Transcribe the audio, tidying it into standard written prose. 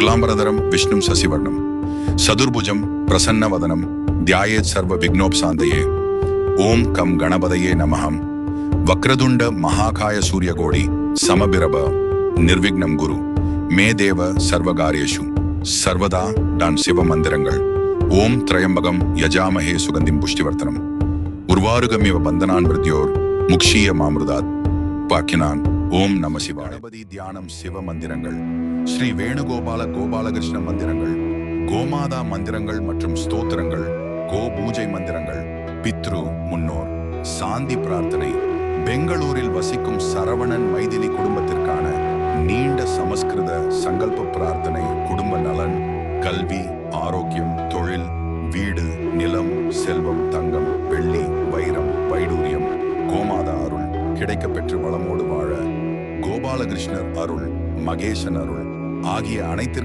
शुक्लांबरधरम विष्णुं ससिवर्णम सदुर्भुजं प्रसन्नवदनं ध्यायेत् सर्व विघ्नोपशान्तये। ओम कम गणपतये नमः। वक्रतुंड महाकाय सूर्यकोटि समबिरभ निर्विघ्नं गुरु मे देव सर्वकार्येषु सर्वदा டான் சிவ மந்திரங்கள். ஓம் திரையம்பகம் யஜாமஹே சுகந்திம் புஷ்டிவர்த்தனம் உர்வாருகமிவ பந்தனான் மிருத்யோர் முக்ஷீய மாமிருதாத் பாக்கினான். ஓம் நம சிவாய. கணபதி தியானம் சிவ மந்திரங்கள், ஸ்ரீ வேணுகோபால கோபாலகிருஷ்ண மந்திரங்கள், கோமாதா மந்திரங்கள் மற்றும் ஸ்தோத்திரங்கள், கோ பூஜை மந்திரங்கள், பித்ரு முன்னோர் சாந்தி பிரார்த்தனை. பெங்களூரில் வசிக்கும் சரவணன் மைதிலி குடும்பத்திற்கான நீண்ட சமஸ்கிருத சங்கல்ப பிரார்த்தனை. குடும்ப நலன், கல்வி, ஆரோக்கியம், தொழில், வீடு, நிலம், செல்வம், தங்கம், வெள்ளி, வைரம், வைடூரியம், கோமாதா அருள் கிடைக்கப் பெற்று வளமோடு வாழ கோபாலகிருஷ்ணர் அருள், மகேசன் அருள் ஆகிய அனைத்து